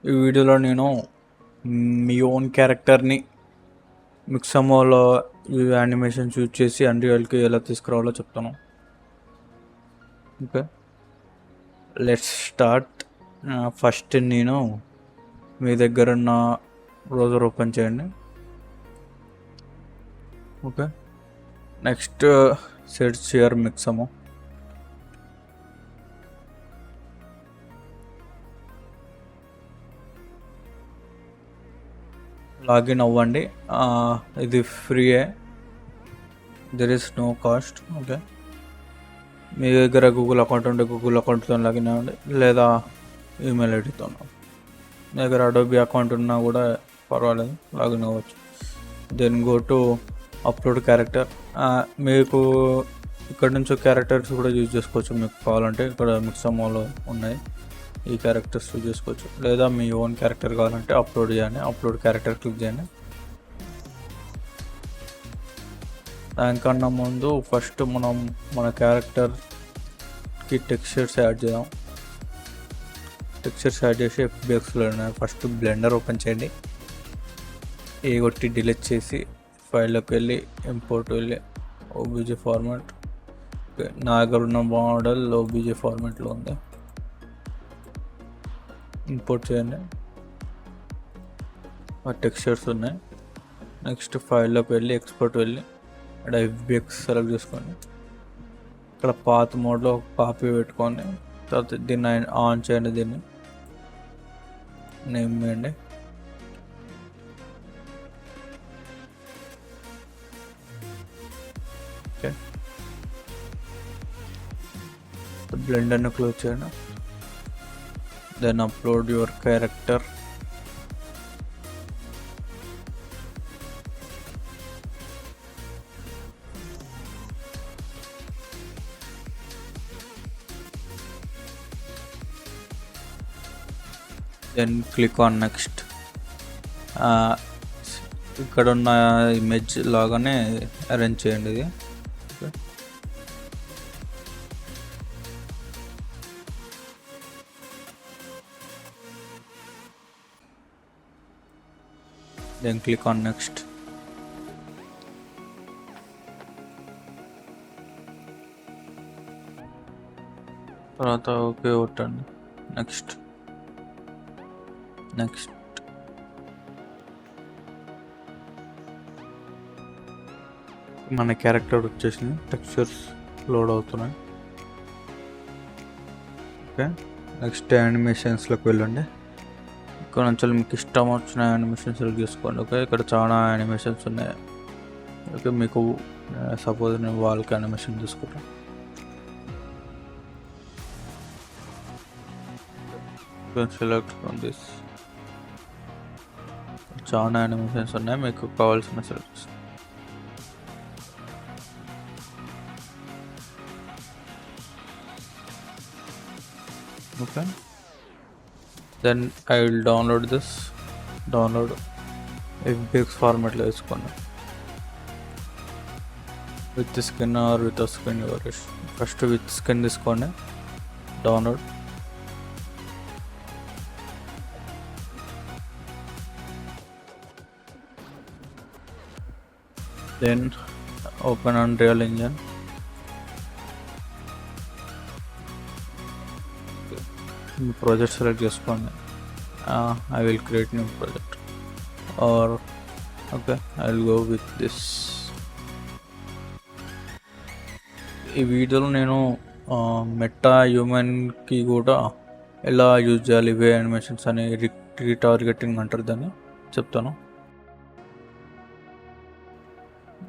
ఈ వీడియోలో నేను మీ ఓన్ క్యారెక్టర్ని మిక్సమోలో ఈ యానిమేషన్స్ యూజ్ చేసి అన్రియల్కి ఎలా తీసుకురావాలో చెప్తాను. Okay, let's start. ఫస్ట్ నేను మీ దగ్గర ఉన్న బ్రౌజర్ ఓపెన్ చేయండి. Okay, next search your Mixamo. Login అవ్వండి. ఇది ఫ్రీయే, there is no cost. Okay, మీ దగ్గర గూగుల్ అకౌంట్ ఉంటే గూగుల్ అకౌంట్తో లాగిన్ అవ్వండి, లేదా ఈమెయిల్ ఐడితో. మీ దగ్గర అడోబీ అకౌంట్ ఉన్నా కూడా పర్వాలేదు, లాగిన్ అవ్వచ్చు. Then go to upload character. మీకు ఇక్కడ నుంచి క్యారెక్టర్స్ కూడా యూజ్ చేసుకోవచ్చు. మీకు కావాలంటే ఇక్కడ మిక్సమోలో ఉన్నాయి, ఈ క్యారెక్టర్స్ యూజ్ చేసుకోవచ్చు. లేదా మీ ఓన్ క్యారెక్టర్ కావాలంటే అప్లోడ్ చేయండి, అప్లోడ్ క్యారెక్టర్ క్లిక్ చేయండి. దానికన్నా ముందు ఫస్ట్ మనం మన క్యారెక్టర్కి టెక్స్చర్స్ యాడ్ చేద్దాం. టెక్స్చర్స్ యాడ్ చేసి FBXలో ఫస్ట్ బ్లెండర్ ఓపెన్ చేయండి. ఏ కొట్టి డిలీట్ చేసి ఫైల్లోకి వెళ్ళి ఇంపోర్ట్ వెళ్ళి OBJ ఫార్మాట్. నా దగ్గర ఉన్న మోడల్ OBJ ఫార్మాట్లో ఉంది, ఇంపోర్ట్ చేయండి. ఆ టెక్స్చర్స్ ఉన్నాయి. నెక్స్ట్ ఫైల్లోకి వెళ్ళి ఎక్స్పోర్ట్ వెళ్ళి ఇక్కడ FBX సెలెక్ట్ చేసుకోండి. ఇక్కడ పాత్ మోడ్లో కాపీ పెట్టుకోండి. తర్వాత దీన్ని ఆన్ చేయండి, దీన్ని నేమ్ చేయండి. ఓకే, బ్లెండర్ని క్లోజ్ చేయండి. Then upload your character. Then click on next. ఇక్కడ ఉన్న ఇమేజ్ లాగానే అరేంజ్ చేయండి ఇది. Then click on next. తర్వాత ఓకే కొట్టండి. నెక్స్ట్ నెక్స్ట్ మన క్యారెక్టర్ వచ్చేసింది, టెక్స్చర్స్ లోడ్ అవుతున్నాయి. ఓకే, నెక్స్ట్ యానిమేషన్స్లోకి వెళ్ళండి. ఇక్కడ నుంచి మీకు ఇష్టం వచ్చిన యానిమేషన్ సెలెక్ట్ చేసుకోండి. ఓకే, ఇక్కడ చాలా యానిమేషన్స్ ఉన్నాయి. ఓకే, మీకు సపోజ్ నేను వాల్కి యానిమేషన్ తీసుకుంటాను. Select from this. చాలా యానిమేషన్స్ ఉన్నాయి, మీకు కావాల్సిన సెలెక్ట్ చేసుకోండి. Okay, then I will download this. Download FBX ఫార్మాట్లో వేసుకోండి. With skin or with skin your ఇష్టం. ఫస్ట్ విత్ స్కిన్ తీసుకోండి, download. Then open Unreal Engine. Project select చేసుకోండి. I will create new project, or okay, I will go with this. ఈ వీడియోలో నేను meta హ్యూమన్కి కూడా ఎలా యూజ్ చేయాలి ఇవే యానిమేషన్స్ అని రీటార్గెటింగ్ అంటారు దాన్ని, చెప్తాను.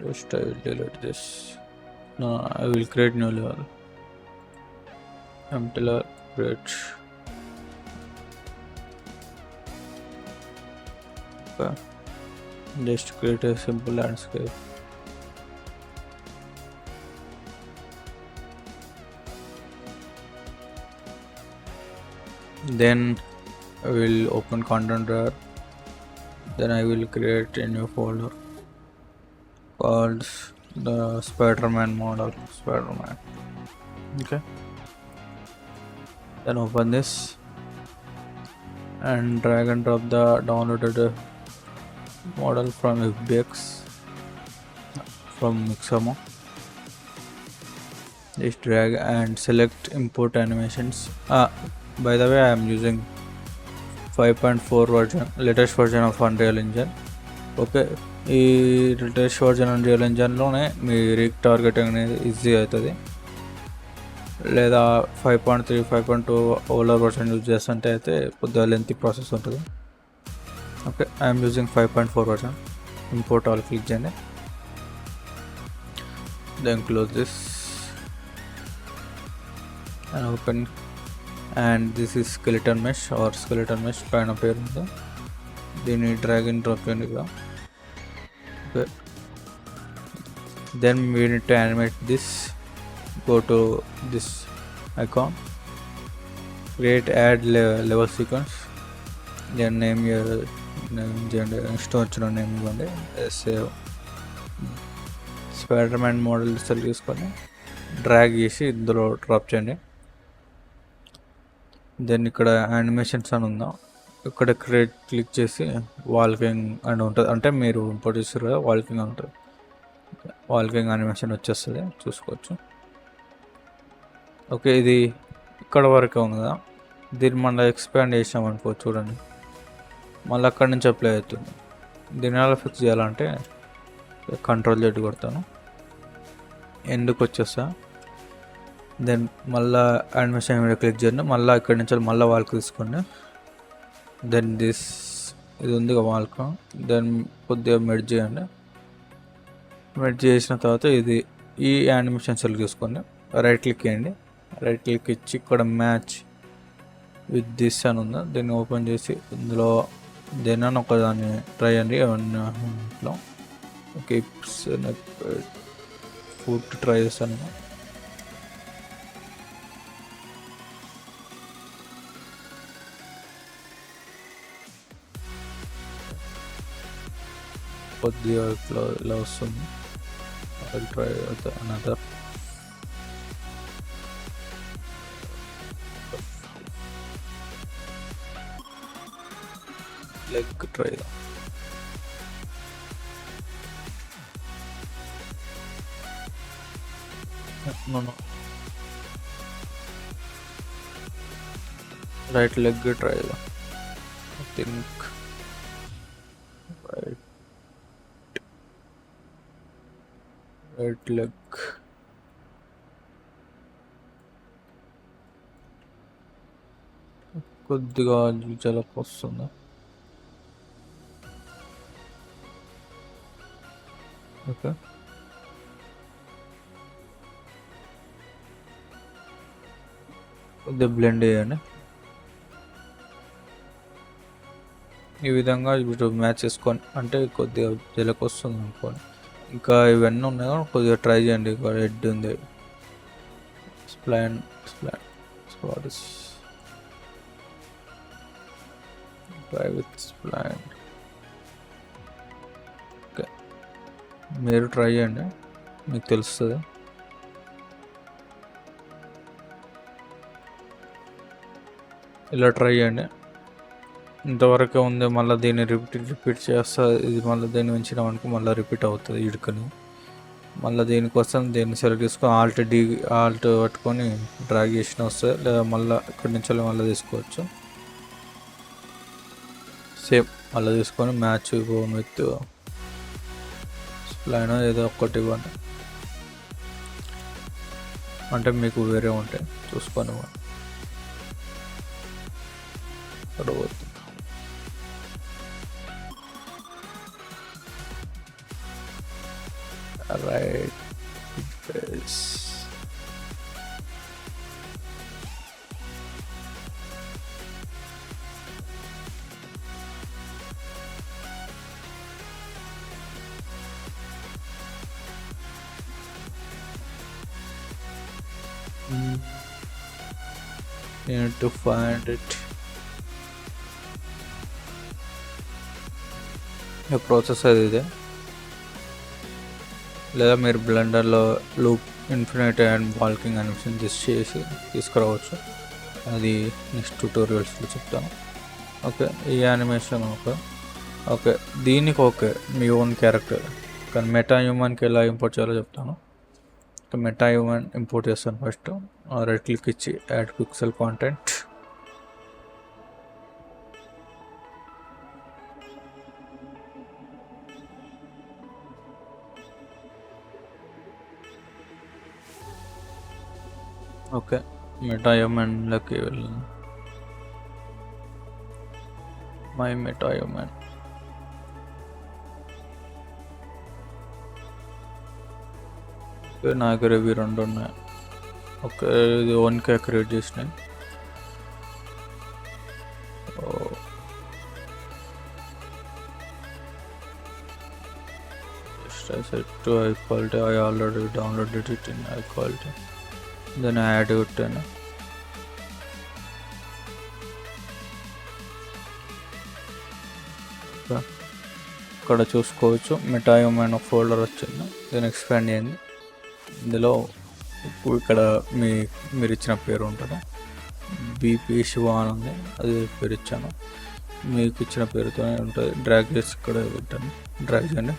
Just I will delete this. No, I will create new level. Empty level, create. Okay, just create a simple landscape. Then I will open content drawer. Then I will create a new folder called the Spider-Man model. Spider-Man. Okay, then open this. and drag and drop the downloaded model from FBX from Mixamo. Just drag and select import animations. By the way, I am using 5.4 version, latest version of Unreal Engine. Okay, ఈ latest version unreal ఇంజన్లోనే మీ రిగ్ targeting అనేది easy అవుతుంది. లేదా 5.3 5.2 ఓలర్ version use చేస్తుంటే అయితే కొద్దిగా lengthy process ఉంటుంది. Okay, I'm using 5.4 version. Import all click చేయండి, then close this and open. And this is skeleton mesh or skeleton mesh పైన పేరు ఉంది. దీన్ని డ్రాగ్ అండ్ డ్రాప్ చేయండి ఇక్కడ. Okay. Then we need to animate this. Go to this icon, create add level sequence, then name your gender store name ఇవ్వండి. Save spider-man model select చేసుకొని drag చేసి ఇందులో డ్రాప్ చేయండి. దెన్ ఇక్కడ animations అని ఉందా, ఇక్కడ క్రియేట్ క్లిక్ చేసి వాల్కింగ్ అని ఉంటుంది. అంటే మీరు ఇంపోర్ట్ చేస్తారు కదా, వాల్కింగ్ అని ఉంటుంది. వాల్కింగ్ యానిమేషన్ వచ్చేస్తుంది, చూసుకోవచ్చు. ఓకే, ఇది ఇక్కడ వరకే ఉంది కదా. దీన్ని మళ్ళీ ఎక్స్పాండ్ చేసామనుకో, చూడండి మళ్ళీ అక్కడి నుంచి అప్లై అవుతుంది. దీన్ని ఎలా ఫిక్స్ చేయాలంటే కంట్రోల్ Z కొడతాను, ఎందుకు వచ్చేస్తా. దెన్ మళ్ళీ యానిమేషన్ మీద క్లిక్ చేయండి, మళ్ళీ ఇక్కడి నుంచి మళ్ళీ వాల్కి తీసుకోండి. దెన్ దిస్ ఇది ఉంది వాల్క్, దెన్ కొద్దిగా మెర్జ్ చేయండి. మెర్జ్ చేసిన తర్వాత ఇది ఈ యానిమేషన్ సెలెక్ట్ చేసుకోండి, రైట్ క్లిక్ చేయండి. రైట్ క్లిక్ ఇచ్చి ఇక్కడ మ్యాచ్ విత్ దిస్ అని ఉందా, దీన్ని ఓపెన్ చేసి ఇందులో దేనైనా ఒకదాన్ని ట్రై చేయండి. ఏమన్నా ఓకే, ఫుడ్ ట్రై చేస్తాను. కొద్దిగా ఇలా వస్తుంది. Try another. Leg try. Right leg try. I think right leg. కొద్దిగా జలక్ వస్తుంది. ఓకే, కొద్దిగా బ్లెండ్ చేయండి. ఈ విధంగా ఇప్పుడు మ్యాచ్ చేసుకొని అంటే కొద్దిగా జలక్ వస్తుంది అనుకోండి. ఇంకా ఇవన్నీ ఉన్నాయి, కొద్దిగా ట్రై చేయండి. ఇక్కడ హెడ్ ఉంది, spline try with spline. Okay, మీరు ట్రై చేయండి, మీకు తెలుస్తుంది. ఇలా ట్రై చేయండి. ఇంతవరకే ఉంది, మళ్ళీ దీన్ని రిపీట్ చేస్తా. ఇది మళ్ళీ దీన్ని ఉంచినామనుకో మళ్ళీ రిపీట్ అవుతుంది ఇడుకని. మళ్ళీ దీనికోసం దీన్ని సెలెక్ట్ చేసుకొని ఆల్ట్ పట్టుకొని డ్రాగ్ చేసిన వస్తుంది. లేదా మళ్ళీ ఇక్కడి నుంచి మళ్ళీ తీసుకోవచ్చు. సేమ్ మళ్ళీ తీసుకొని మ్యాచ్ బోన్ విత్ స్ప్లైన్ ఏదో ఒక్కటి ఇవ్వండి. అంటే మీకు వేరే ఉంటాయి చూసుకొని తర్వాత right this. You need to find it. The process is లేదా మీరు బ్లెండర్లో loop infinite and walking animation just చేసి తీసుకురావచ్చు. అది నెక్స్ట్ ట్యూటోరియల్స్లో చెప్తాను. ఓకే, ఈ యానిమేషన్ ఓకే. ఓకే, దీనికి ఓకే మీ ఓన్ క్యారెక్టర్. కానీ మెటా హ్యూమన్కి ఎలా ఇంపోర్ట్ చేయాలో చెప్తాను. మెటా హ్యూమన్ ఇంపోర్ట్ చేస్తాను. ఫస్ట్ రైట్ క్లిక్ ఇచ్చి add pixel content. Okay, Meta హ్యూమన్లోకి వెళ్ళాను. My meta human. ఓకే, నా దగ్గర ఇవి 2 ఉన్నాయి. ఓకే, ఇది 1K క్రియేట్ చేసినాయి. I set to high quality. I already downloaded it in high quality. Then I add it in. ఇక్కడ చూసుకోవచ్చు మెటా హ్యూమన్ ఒక ఫోల్డర్ వచ్చింది. దీన్ని ఎక్స్పాండ్ చేయండి. ఇందులో ఇక్కడ మీరు ఇచ్చిన పేరు ఉంటుంది. బీపీ శివ అని ఉంది, అది పేరు ఇచ్చాను. మీకు ఇచ్చిన పేరుతోనే ఉంటుంది. డ్రాగ్ చేసి ఇక్కడ పెట్టండి. డ్రాగ్ చేయండి.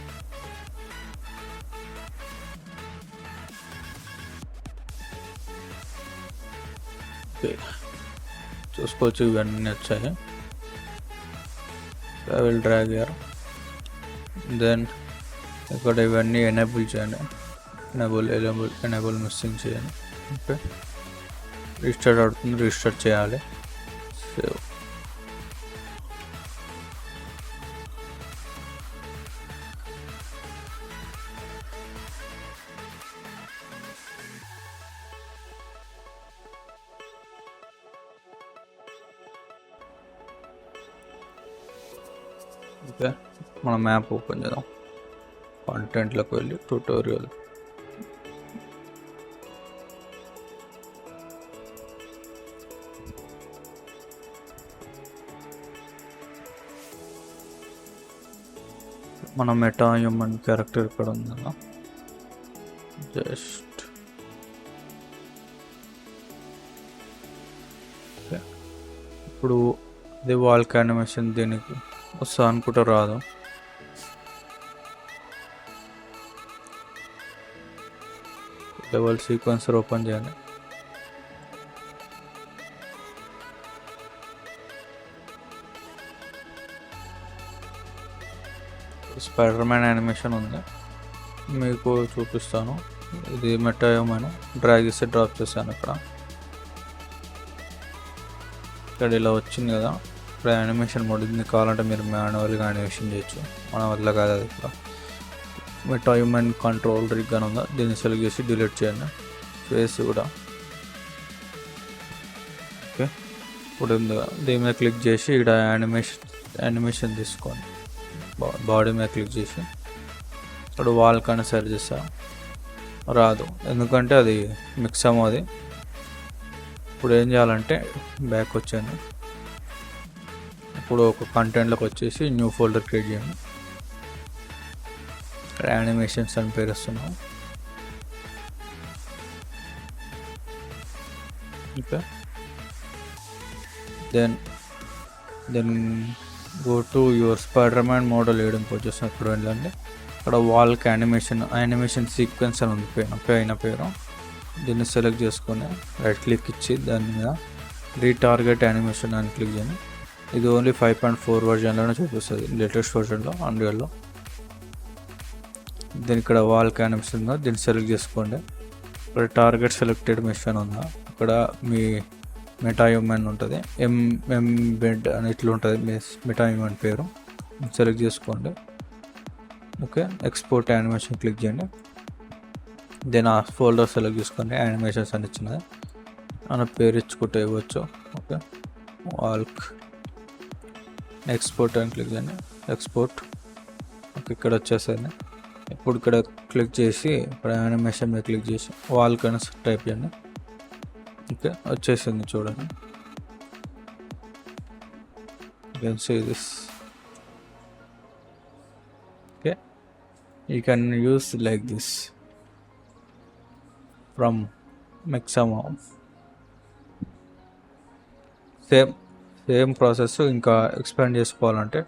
ఓకే, చూసుకోవచ్చు ఇవన్నీ వచ్చాయి. I will drag here. Then ఇక్కడ ఇవన్నీ ఎనేబుల్ చేయండి. ఎనేబుల్ మిస్సింగ్ చేయండి. ఓకే, రీస్టార్ట్ అవుతుంది. రీస్టార్ట్ చేయాలి. సేవ్. ఓకే, మన మ్యాప్ ఓపెన్ చేద్దాం. కాంటెంట్లోకి వెళ్ళి ట్యూటోరియల్. మన మెటా హ్యూమన్ క్యారెక్టర్ ఇక్కడ ఉందన్న. జస్ట్ ఇప్పుడు ఇది వాల్క్ యానిమేషన్. దీనికి వస్తా అనుకుంటా, రాదు. లెవెల్ సీక్వెన్సర్ ఓపెన్ చేయండి. స్పైడర్ మ్యాన్ యానిమేషన్ ఉంది, మీకు చూపిస్తాను. ఇది మెటా హ్యూమన్. డ్రాగ్ చేసి డ్రాప్ చేశాను. ఇక్కడ ఇలా వచ్చింది కదా. ఇప్పుడు యానిమేషన్ మోడ్. ఇది కావాలంటే మీరు మాన్యువల్గా యానిమేషన్ చేయొచ్చు, మన వల్ల కాదు. అది ఇక్కడ మెటా హ్యూమన్ కంట్రోల్ రిగ్ అని ఉందా, దీన్ని సెలెక్ట్ చేసి డిలీట్ చేయండి. ఫేస్ కూడా ఓకే. ఇప్పుడు ఉంది కదా, దీని మీద క్లిక్ చేసి ఇక్కడ యానిమేషన్ తీసుకోండి. బాడీ మీద క్లిక్ చేసి ఇప్పుడు వాల్ కానీ సెట్ చేస్తా, రాదు. ఎందుకంటే అది మిక్స్ అమ్మది. ఇప్పుడు ఏం చేయాలంటే బ్యాక్ వచ్చాను. ఇప్పుడు ఒక కంటెంట్లోకి వచ్చేసి న్యూ ఫోల్డర్ క్రియేట్ చేయండి. యానిమేషన్స్ అని పేరు ఇస్తున్నాం. Okay, then go to your Spider Man model import చేస్తాం. ఇప్పుడు వెళ్ళండి. ఇక్కడ వాల్క్ యానిమేషన్ సీక్వెన్స్ అని ఉంది పైన పేరు. దీన్ని సెలెక్ట్ చేసుకొని రైట్ క్లిక్ ఇచ్చి దాని మీద రీటార్గెట్ యానిమేషన్ అని క్లిక్ చేయండి. ఇది ఓన్లీ 5.4 వర్జన్లోనే చూపిస్తుంది, లేటెస్ట్ వర్జన్లో అన్రియల్లో. దీని ఇక్కడ వాల్క్ యానిమేషన్ ఉందా, దీన్ని సెలెక్ట్ చేసుకోండి. ఇక్కడ టార్గెట్ సెలెక్టెడ్ మిషన్ ఉందా, ఇక్కడ మీ మెటా హ్యూమన్ ఉంటుంది. ఎంబెడ్ అని ఇట్లా ఉంటుంది మెటా హ్యూమన్ పేరు. సెలెక్ట్ చేసుకోండి. ఓకే, ఎక్స్పోర్ట్ యానిమేషన్ క్లిక్ చేయండి. దెన్ ఆ ఫోల్డర్ సెలెక్ట్ చేసుకోండి. యానిమేషన్స్ అని ఇచ్చినది మన పేరు ఇచ్చుకుంటే ఇవ్వచ్చు. ఓకే, వాల్క్ ఎక్స్పోర్ట్ అని క్లిక్ చేయండి. ఎక్స్పోర్ట్. ఓకే, ఇక్కడ వచ్చేసింది. ఇప్పుడు ఇక్కడ క్లిక్ చేసి ఇప్పుడు యానిమేషన్ మీద క్లిక్ చేసి వాల్క్ అని టైప్ చేయండి. ఓకే, వచ్చేసింది చూడండి. You can see this. Okay, you can use like this from Mixamo. Same process ఇంకా ఎక్స్పాండ్ చేసుకోవాలంటే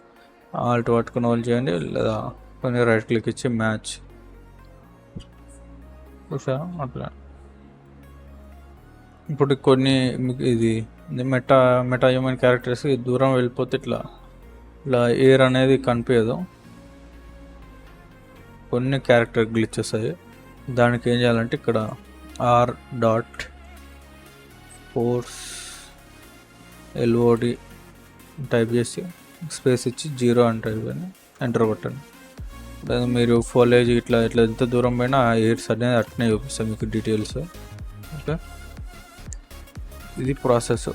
ఆల్ట్ పట్టుకుని హోల్డ్ చేయండి, లేదా కొన్ని రైట్ క్లిక్ ఇచ్చి మ్యాచ్ చూసారా అట్లా. ఇప్పుడు కొన్ని ఇది మెటా హ్యూమన్ క్యారెక్టర్స్కి దూరం వెళ్ళిపోతే ఇట్లా ఎయిర్ అనేది కనిపించదు, కొన్ని క్యారెక్టర్ గ్లిచెస్ అయ్యి. దానికి ఏం చేయాలంటే ఇక్కడ r.force.LOD టైప్ చేసి స్పేస్ ఇచ్చి 0 అని టైప్ అని ఎంటర్ కొట్టండి. లేదా మీరు ఫోలేజ్ ఇట్లా ఎంత దూరం పోయినా ఆ ఎయిర్స్ అనేది అట్నే చూపిస్తాయి మీకు డీటెయిల్స్. ఓకే, ఇది ప్రాసెస్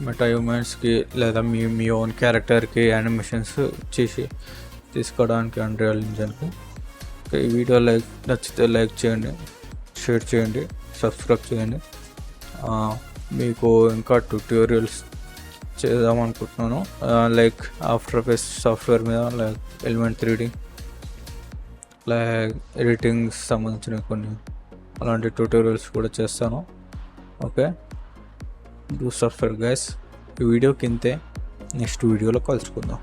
మెటా హ్యూమన్స్కి లేదా మీ ఓన్ క్యారెక్టర్కి యానిమేషన్స్ చేసి తీసుకోవడానికి అన్రియల్ ఇంజన్కి. ఓకే, ఈ వీడియో నచ్చితే లైక్ చేయండి, షేర్ చేయండి, సబ్స్క్రైబ్ చేయండి. మీకు ఇంకా ట్యూటోరియల్స్ చేద్దాం అనుకుంటున్నాను, లైక్ ఆఫ్టర్ ఎఫెక్ట్స్ సాఫ్ట్వేర్ మీద, like element 3D, like editing సంబంధించిన కొన్ని అలాంటి ట్యూటోరియల్స్ కూడా చేస్తాను. Okay, do subscribe guys. ఈ వీడియో కింతే నెక్స్ట్ వీడియోలో కలుసుకుందాం.